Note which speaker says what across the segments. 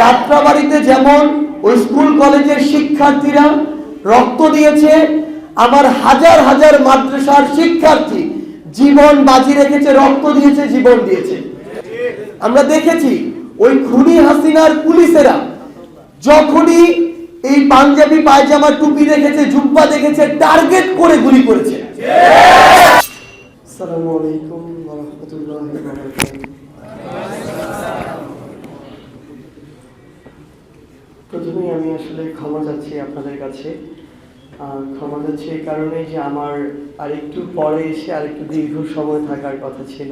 Speaker 1: যাত্রাবাড়িতে যেমন ওই স্কুল কলেজের শিক্ষার্থীরা রক্ত দিয়েছে, আমার হাজার হাজার মাদ্রাসার শিক্ষার্থী জীবন বাজি রেখেছে, রক্ত দিয়েছে, জীবন দিয়েছে। আমরা দেখেছি ওই খুনি হাসিনার পুলিশেরা যখনই এই পাঞ্জাবি পায়জামা টুপি দেখেছে, জুব্বা দেখেছে, টার্গেট করে গুলি করেছে। আসসালামু আলাইকুম ওয়া রাহমাতুল্লাহি ওয়া বারাকাতুহু। প্রথমেই আমি আসলে ক্ষমা চাচ্ছি আপনাদের কাছে। ক্ষমা চাচ্ছি এই কারণে যে আমার আরেকটু পরে এসে আরেকটু দীর্ঘ সময় থাকার কথা ছিল,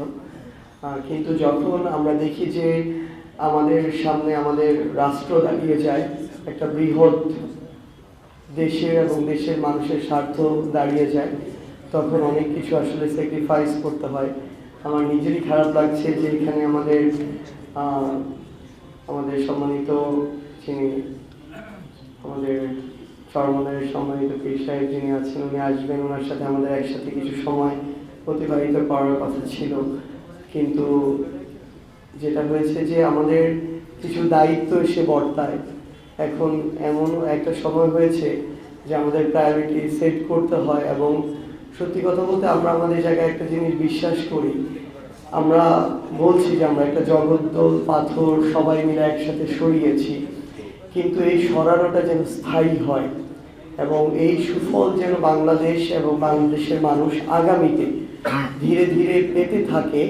Speaker 1: কিন্তু যখন আমরা দেখি যে আমাদের সামনে আমাদের রাষ্ট্র দাঁড়িয়ে যায়, একটা বৃহৎ দেশের এবং দেশের মানুষের স্বার্থ দাঁড়িয়ে যায়, তখন অনেক কিছু আসলে স্যাক্রিফাইস করতে হয়। আমার নিজেরই খারাপ লাগছে যে এখানে আমাদের সম্মানিত যিনি আমাদের চরমনের সম্মানিত পীর সাহেব যিনি আছেন, উনি আসবেন, ওনার সাথে আমাদের একসাথে কিছু সময় অতিবাহিত করার কথা ছিল। কিন্তু যেটা হয়েছে যে আমাদের কিছু দায়িত্ব এসে বর্তায়। এখন এমন একটা সময় হয়েছে যে আমাদের প্রায়োরিটি সেট করতে হয়, এবং সত্যি কথা বলতে আমরা আমাদের জায়গায় একটা জিনিস বিশ্বাস করি। আমরা বলছি যে আমরা একটা জগদ্দল পাথর সবাই মিলে একসাথে সরিয়েছি, কিন্তু এই সরানোটা যেন স্থায়ী হয় এবং এই সুফল যেন বাংলাদেশ এবং বাংলাদেশের মানুষ আগামীতে ধীরে ধীরে পেতে থাকে,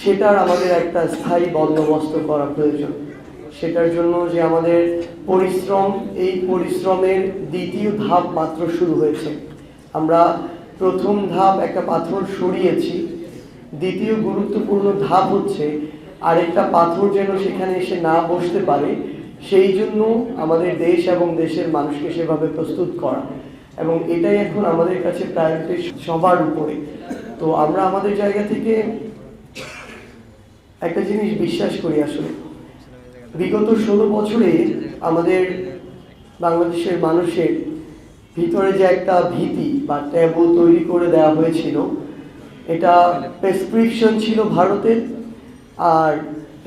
Speaker 1: সেটার আমাদের একটা স্থায়ী বন্দোবস্ত করা প্রয়োজন। সেটার জন্য যে আমাদের পরিশ্রম, এই পরিশ্রমের দ্বিতীয় ধাপ মাত্র শুরু হয়েছে। আমরা প্রথম ধাপ একটা পাথর সরিয়েছি, দ্বিতীয় গুরুত্বপূর্ণ ধাপ হচ্ছে আরেকটা পাথর যেন সেখানে এসে না বসতে পারে, সেই জন্য আমাদের দেশ এবং দেশের মানুষকে সেভাবে প্রস্তুত করা, এবং এটাই এখন আমাদের কাছে প্রায়োরিটি সবার উপরে। তো আমরা আমাদের জায়গা থেকে একটা জিনিস বিশ্বাস করি, আসলে বিগত 16 বছরে আমাদের বাংলাদেশের মানুষের ভিতরে যে একটা ভীতি বা ট্যাবু তৈরি করে দেওয়া হয়েছিল, এটা প্রেসক্রিপশন ছিল ভারতের, আর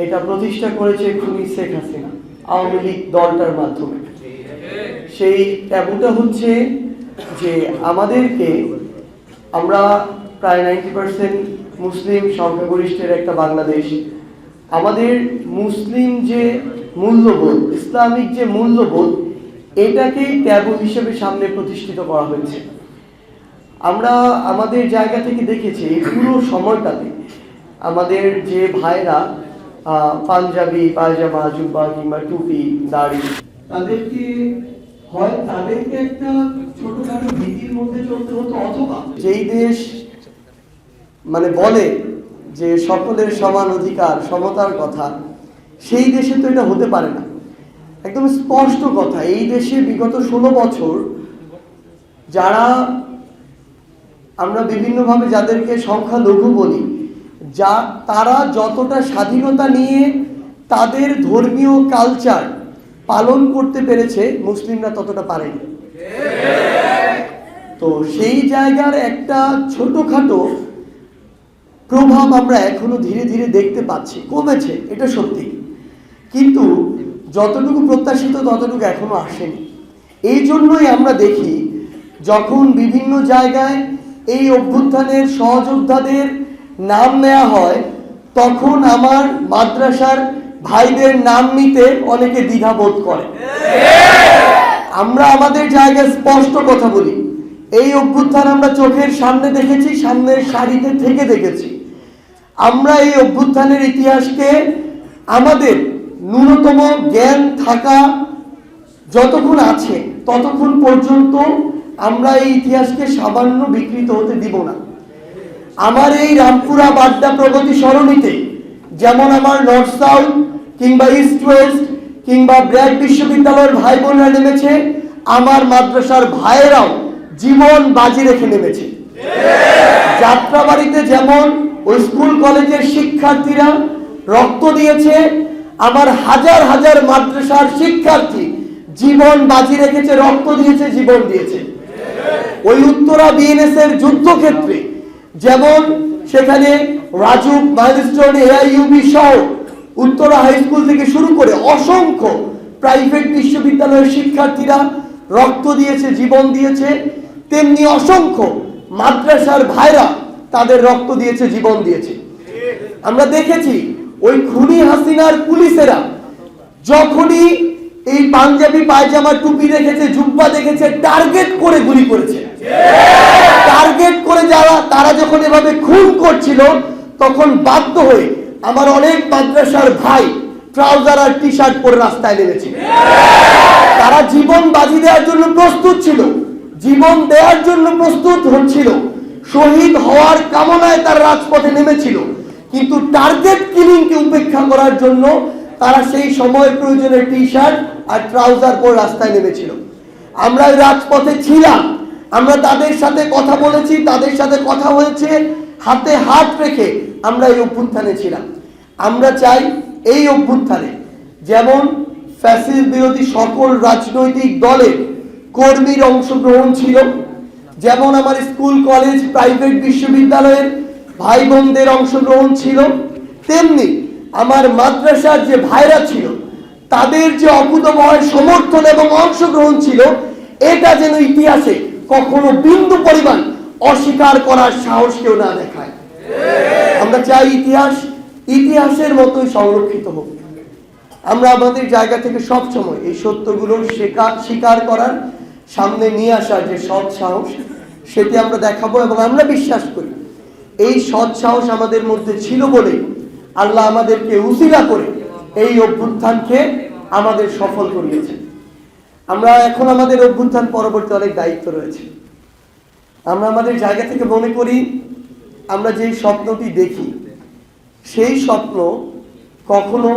Speaker 1: এটা প্রতিষ্ঠা করেছে খুনি শেখ হাসিনা আওয়ামী লীগ দলটার মাধ্যমে। সেই ট্যাবুটা হচ্ছে যে আমরা প্রায় 90% মুসলিম সংখ্যাগরিষ্ঠের একটা বাংলাদেশ, আমাদের মুসলিম যে মূল্যবোধ, ইসলামিক যে মূল্যবোধ, এটাকেই ট্যাবু হিসেবে সামনে প্রতিষ্ঠিত করা হয়েছে। আমরা আমাদের জায়গা থেকে দেখেছি এই পুরো সময়টাতে আমাদের যে ভাইরা পাঞ্জাবি পায়জামা জুব্বা কিংবা টুপি দাড়ি, তাদেরকে একটা ছোটখাটো ভীতির মধ্যে চলতে হতো, অথবা যেই দেশ বলে যে সকলের সমান অধিকার সমতার কথা, সেই দেশে তো এটা হতে পারে না। একদম স্পষ্ট কথা, এই দেশে বিগত 16 বছর যারা আমরা বিভিন্নভাবে যাদেরকে সংখ্যালঘু বলি, তারা যতটা স্বাধীনতা নিয়ে তাদের ধর্মীয় কালচার পালন করতে পেরেছে, মুসলিমরা ততটা পারেনি। তো সেই জায়গার একটা ছোটখাটো প্রভাব আমরা এখনো ধীরে ধীরে দেখতে পাচ্ছি, কমেছে এটা সত্যি, কিন্তু যতটুকু প্রত্যাশিত ততটুকু এখনো আসেনি। এই জন্যই আমরা দেখি যখন বিভিন্ন জায়গায় এই অভ্যুত্থানের সহযোদ্ধাদের নাম নেওয়া হয়, তখন আমার মাদ্রাসার ভাইদের নাম নিতে অনেকে দ্বিধাবোধ করে। আমরা আমাদের জায়গায় স্পষ্ট কথা বলি, এই অভ্যুত্থান আমরা চোখের সামনে দেখেছি, সামনের সারিতে থেকে দেখেছি। আমরা এই অভ্যুত্থানের ইতিহাসকে আমাদের ন্যূনতম জ্ঞান থাকা যতক্ষণ আছে ততক্ষণ পর্যন্ত আমরা এই ইতিহাসকে সামান্য বিকৃত হতে দিব না। আমার এই রামপুরা বাড্ডা প্রগতি সরণিতে যেমন আমার নর্থ সাউথ কিংবা ইস্ট ওয়েস্ট কিংবা ব্র্যাক বিশ্ববিদ্যালয়ের ভাই বোনরা নেমেছে, আমার মাদ্রাসার ভাইয়েরাও জীবন বাজি রেখে নেমেছে। যাত্রাবাড়িতে যেমন ওই স্কুল কলেজের শিক্ষার্থীরা রক্ত দিয়েছে, আমার হাজার হাজার মাদ্রাসার শিক্ষার্থী জীবন বাজি রেখেছে, রক্ত দিয়েছে, জীবন দিয়েছে। ওই উত্তরা বিএনএস এর যুদ্ধক্ষেত্রে যেমন সেখানে রাজুক, মাইলস্টোন, এআইইউবি সহ উত্তরা হাই স্কুল থেকে শুরু করে অসংখ্য প্রাইভেট বিশ্ববিদ্যালয়ের শিক্ষার্থীরা রক্ত দিয়েছে, জীবন দিয়েছে, তেমনি অসংখ্য মাদ্রাসার ভাইরা তাদের রক্ত দিয়েছে, জীবন দিয়েছে। আমরা দেখেছি ওই খুনি হাসিনার পুলিশেরা যখনই এই পাঞ্জাবি পায়জামা টুপি রেখেছে, জুব্বা দেখেছে, টার্গেট করে গুলি করেছে। টার্গেট করে তারা যখন এভাবে খুন করছিল, তখন বাধ্য হয়ে আমার অনেক মাদ্রাসার ভাই ট্রাউজার আর টি শার্ট পরে রাস্তায় নেমেছিল। তারা জীবন বাজি দেওয়ার জন্য প্রস্তুত ছিল, জীবন দেওয়ার জন্য প্রস্তুত হচ্ছিল, শহীদ হওয়ার কামনায় তারা রাজপথে নেমেছিল। কিন্তু টার্গেট কিলিংকে উপেক্ষা করার জন্য তারা সেই সময় প্রয়োজনে টি শার্ট আর ট্রাউজার পরে রাস্তায় নেমেছিল। আমরা রাজপথে ছিলাম, আমরা তাদের সাথে কথা বলেছি, তাদের সাথে কথা হয়েছে, হাতে হাত রেখে আমরা এই অভ্যুত্থানে ছিলাম। আমরা চাই এই অভ্যুত্থানে যেমন ফ্যাসিস্ট বিরোধী সকল রাজনৈতিক দলের কর্মীর অংশগ্রহণ ছিল, যেমন আমার স্কুল কলেজ প্রাইভেট বিশ্ববিদ্যালয়ের ভাই বোনদের অংশগ্রহণ ছিল, তেমনি আমার মাদ্রাসার যে ভাইরা ছিল তাদের যে অকুতোভয় সমর্থন এবং অংশগ্রহণ ছিল, এটা যেন ইতিহাসে কখনো বিন্দু পরিমাণ অস্বীকার করার সাহস কেউ না দেখায়। আমরা চাই ইতিহাসের মতোই সংরক্ষিত হোক। আমরা আমাদের জায়গা থেকে সবসময় এই সত্যগুলো স্বীকার করার, সামনে নিয়ে আসার যে সৎ সাহস, সেটি আমরা দেখাবো। এবং আমরা বিশ্বাস করি এই সৎ সাহস আমাদের মধ্যে ছিল বলে আল্লাহ আমাদেরকে উসিলা করে এই অভ্যুত্থানকে আমাদের সফল করিয়েছে। আমরা এখন আমাদের অভ্যুত্থান পরবর্তী অনেক দায়িত্ব রয়েছে। আমরা আমাদের জায়গা থেকে মনে করি আমরা যেই স্বপ্নটি দেখি সেই স্বপ্ন কখনো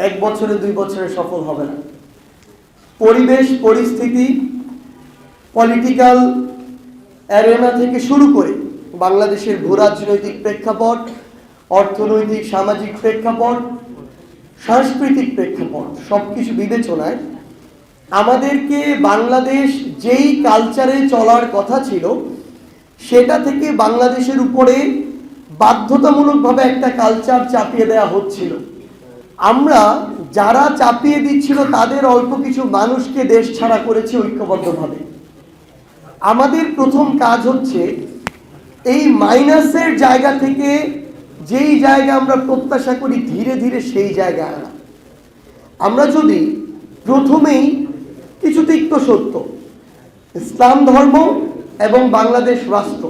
Speaker 1: 1 বছরে 2 বছরে সফল হবে না। পরিবেশ পরিস্থিতি, পলিটিক্যাল অ্যারেনা থেকে শুরু করে বাংলাদেশের ভূরাজনৈতিক প্রেক্ষাপট, অর্থনৈতিক সামাজিক প্রেক্ষাপট, সাংস্কৃতিক প্রেক্ষাপট সবকিছু বিবেচনায় আমাদেরকে বাংলাদেশ যেই কালচারে চলার কথা ছিল সেটা থেকে বাংলাদেশের উপরে বাধ্যতামূলকভাবে একটা কালচার চাপিয়ে দেওয়া হচ্ছিল। আমরা যারা চাপিয়ে দিচ্ছিল তাদের অল্প কিছু মানুষকে দেশ ছাড়া করেছি ঐক্যবদ্ধভাবে। আমাদের প্রথম কাজ হচ্ছে এই মাইনাসের জায়গা থেকে যেই জায়গা আমরা প্রত্যাশা করি ধীরে ধীরে সেই জায়গায় আনা। আমরা যদি প্রথমেই কিছু তিক্ত সত্য, ইসলাম ধর্ম এবং বাংলাদেশ রাষ্ট্র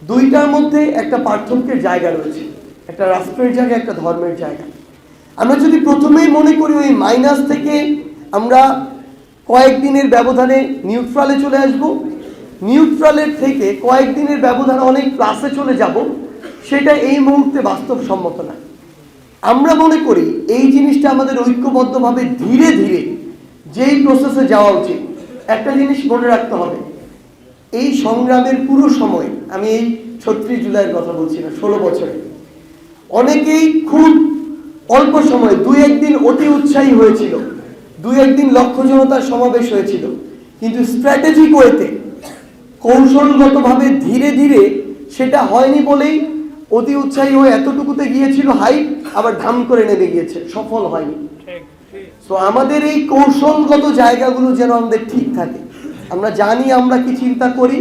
Speaker 1: দুইটার মধ্যে একটা পার্থক্যের জায়গা রয়েছে, একটা রাষ্ট্রের জায়গা, একটা ধর্মের জায়গা। আমরা যদি প্রথমেই মনে করি ওই মাইনাস থেকে আমরা কয়েকদিনের ব্যবধানে নিউট্রালে চলে আসব, নিউট্রালের থেকে কয়েকদিনের ব্যবধানে অনেক প্লাসে চলে যাব, সেটা এই মুহূর্তে বাস্তবসম্মত না। আমরা মনে করি এই জিনিসটা আমাদের ঐক্যবদ্ধভাবে ধীরে ধীরে যেই প্রসেসে যাওয়া উচিত। একটা জিনিস মনে রাখতে হবে, এই সংগ্রামের পুরো সময়, আমি এই 36 জুলাইয়ের কথা বলছি না, 16 বছরে অনেকেই খুব অল্প সময় 2-1 দিন অতি উৎসাহী হয়েছিল, 2-1 দিন লক্ষ জনতার সমাবেশ হয়েছিল, কিন্তু স্ট্র্যাটেজিক ওয়েতে কৌশলগতভাবে ধীরে ধীরে সেটা হয়নি বলেই অতি উৎসাহী হয়ে এতটুকুতে গিয়েছিল হাইপ, আবার ধাম করে নেমে গিয়েছে, সফল হয়নি। তো আমাদের এই কৌশলগত জায়গাগুলো যেন আমাদের ঠিক থাকে। আমরা জানি আমরা কি চিন্তা করি,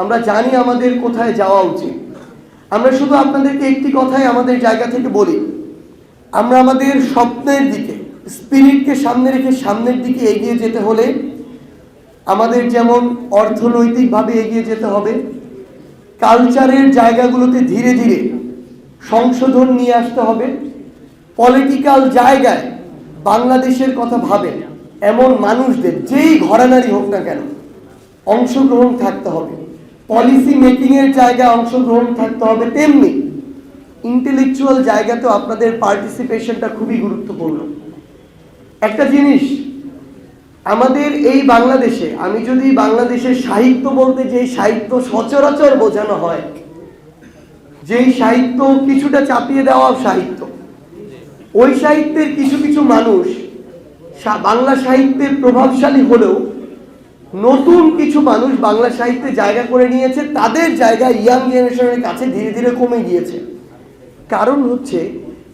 Speaker 1: আমরা জানি আমাদের কোথায় যাওয়া উচিত। আমরা শুধু আপনাদেরকে একটি কথাই আমাদের জায়গা থেকে বলি, আমরা আমাদের স্বপ্নের দিকে, স্পিরিটকে সামনে রেখে সামনের দিকে এগিয়ে যেতে হলে আমাদের যেমন অর্থনৈতিকভাবে এগিয়ে যেতে হবে, কালচারের জায়গাগুলোতে ধীরে ধীরে সংশোধন নিয়ে আসতে হবে, পলিটিক্যাল জায়গায় বাংলাদেশের কথা ভাবে এমন মানুষদের যেই ঘরানারই হোক না কেন অংশগ্রহণ থাকতে হবে, পলিসি মেকিংয়ের জায়গায় অংশগ্রহণ থাকতে হবে, তেমনি ইন্টেলেকচুয়াল জায়গাতেও আপনাদের পার্টিসিপেশনটা খুবই গুরুত্বপূর্ণ। একটা জিনিস আমাদের এই বাংলাদেশে, আমি যদি বাংলাদেশের সাহিত্য বলতে যেই সাহিত্য সচরাচর বোঝানো হয়, যেই সাহিত্য কিছুটা চাপিয়ে দেওয়া সাহিত্য, ওই সাহিত্যের কিছু কিছু মানুষ বাংলা সাহিত্যের প্রভাবশালী হলেও নতুন কিছু মানুষ বাংলা সাহিত্যে জায়গা করে নিয়েছে, তাদের জায়গা ইয়াং জেনারেশনের কাছে ধীরে ধীরে কমে গিয়েছে। কারণ হচ্ছে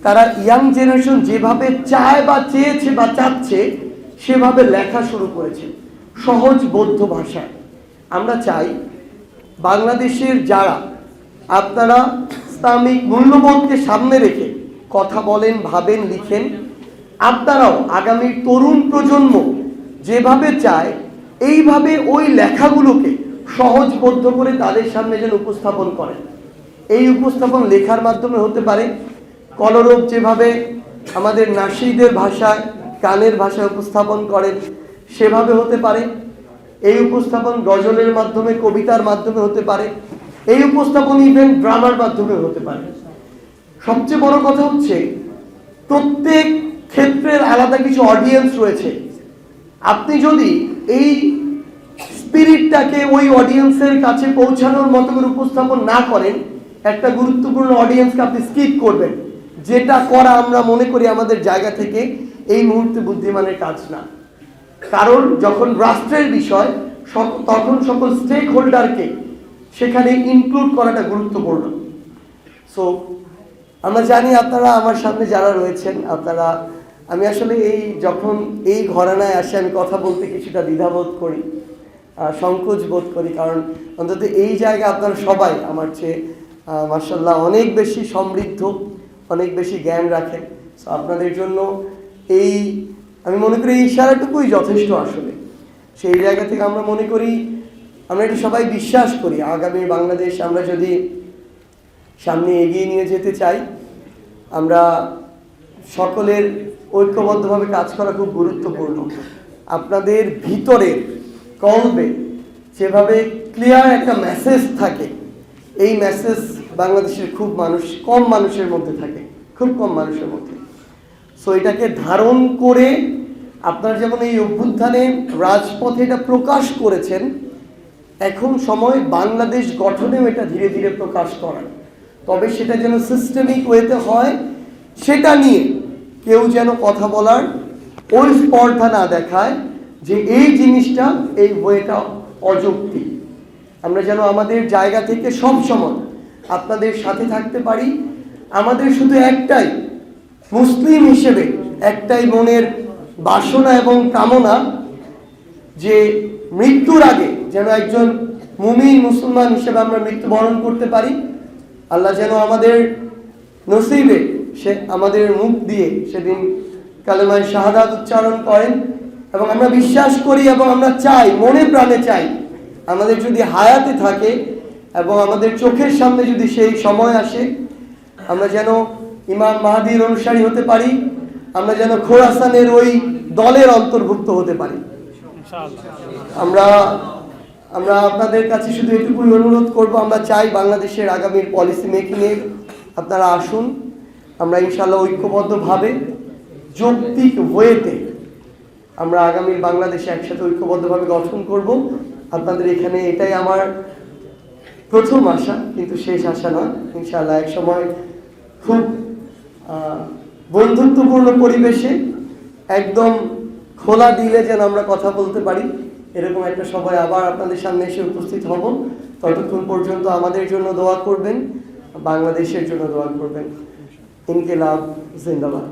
Speaker 1: তারা ইয়াং জেনারেশন যেভাবে চায় বা চেয়েছে বা চাচ্ছে সেভাবে লেখা শুরু করেছে সহজবোধ্য ভাষায়। আমরা চাই বাংলাদেশের যারা আপনারা ইসলামিক মূল্যবোধকে সামনে রেখে কথা বলেন, ভাবেন, লিখেন, আপনারাও আগামীর তরুণ প্রজন্ম যেভাবে চায় এইভাবে ওই লেখাগুলোকে সহজবোধ্য করে তাদের সামনে যেন উপস্থাপন করেন। এই উপস্থাপন লেখার মাধ্যমে হতে পারে, কলরব যেভাবে আমাদের নাশিদের ভাষায়, গানের ভাষায় উপস্থাপন করেন সেভাবে হতে পারে। এই উপস্থাপন গজলের মাধ্যমে, কবিতার মাধ্যমে হতে পারে। এই উপস্থাপন ইভেন ড্রামার মাধ্যমে হতে পারে। সবচেয়ে বড় কথা হচ্ছে প্রত্যেক ক্ষেত্রের আলাদা কিছু অডিয়েন্স রয়েছে। আপনি যদি এই স্পিরিটটাকে ওই অডিয়েন্সের কাছে পৌঁছানোর মতো করে উপস্থাপন না করেন, একটা গুরুত্বপূর্ণ অডিয়েন্সকে আপনি স্কিপ করবেন, যেটা করা আমরা মনে করি আমাদের জায়গা থেকে এই মুহূর্তে বুদ্ধিমানের কাজ না। কারণ যখন রাষ্ট্রের বিষয় তখন সকল স্টেক হোল্ডারকে সেখানে ইনক্লুড করাটা গুরুত্বপূর্ণ। সো আমরা জানি আপনারা আমার সামনে যারা রয়েছেন, আপনারা, আমি আসলে যখন এই ঘরানায় আসে আমি কথা বলতে কিছুটা দ্বিধাবোধ করি, সংকোচ বোধ করি, কারণ অন্তত এই জায়গায় আপনারা সবাই আমার চেয়ে মাশাআল্লাহ অনেক বেশি সমৃদ্ধ, অনেক বেশি জ্ঞান রাখেন। সো আপনাদের জন্য আমি মনে করি এই ইশারাটুকুই যথেষ্ট। আসলে সেই জায়গা থেকে আমরা মনে করি, আমরা এটা সবাই বিশ্বাস করি, আগামী বাংলাদেশ আমরা যদি সামনে এগিয়ে নিয়ে যেতে চাই, আমরা সকলের ঐক্যবদ্ধভাবে কাজ করা খুব গুরুত্বপূর্ণ। আপনাদের ভিতরের কলবে যেভাবে ক্লিয়ার একটা মেসেজ থাকে, এই মেসেজ বাংলাদেশের কম মানুষের মধ্যে থাকে, খুব কম মানুষের মধ্যে। সো এটাকে ধারণ করে আপনারা যেমন এই অভ্যুত্থানে রাজপথে এটা প্রকাশ করেছেন, এখন সময় বাংলাদেশ গঠনেও এটা ধীরে ধীরে প্রকাশ করার। তবে সেটা যেন সিস্টেমিক ওয়েতে হয়, সেটা নিয়ে কেউ যেন কথা বলার ওই স্পর্ধা না দেখায় যে এই জিনিসটা, এই ওয়েটা অযৌক্তিক। আমরা যেন আমাদের জায়গা থেকে সব সময় আপনাদের সাথে থাকতে পারি। আমাদের শুধু একটাই, মুসলিম হিসেবে একটাই মনের বাসনা এবং কামনা, যে মৃত্যুর আগে যেন একজন মুমিন মুসলমান হিসেবে আমরা মৃত্যুবরণ করতে পারি। আল্লাহ যেন আমাদের নসিবে আমাদের মুখ দিয়ে সেদিন কালেমায়ে শাহাদাত উচ্চারণ করেন। এবং আমরা বিশ্বাস করি এবং আমরা চাই, মনে প্রাণে চাই, আমাদের যদি হায়াতে থাকে এবং আমাদের চোখের সামনে যদি সেই সময় আসে, আমরা যেন ইমাম মাহদির অনুসারী হতে পারি, আমরা যেন খোরাসানের ওই দলের অন্তর্ভুক্ত হতে পারি। আমরা আপনাদের কাছে শুধু এটুকুই অনুরোধ করব, আমরা চাই বাংলাদেশের আগামীর পলিসি মেকিংয়ে আপনারা আসুন। আমরা ইনশাআল্লাহ ঐক্যবদ্ধভাবে যৌক্তিক ওয়েতে আমরা আগামীর বাংলাদেশে একসাথে ঐক্যবদ্ধভাবে গঠন করব। আপনাদের এখানে এটাই আমার প্রথম আশা, কিন্তু শেষ আশা নয়। ইনশাআল্লাহ এক সময় খুব বন্ধুত্বপূর্ণ পরিবেশে একদম খোলা দিলে যেন আমরা কথা বলতে পারি, এরকম একটা সবাই আবার আপনাদের সামনে এসে উপস্থিত হব। ততক্ষণ পর্যন্ত আমাদের জন্য দোয়া করবেন, বাংলাদেশের জন্য দোয়া করবেন। ইনকিলাব জিন্দাবাদ।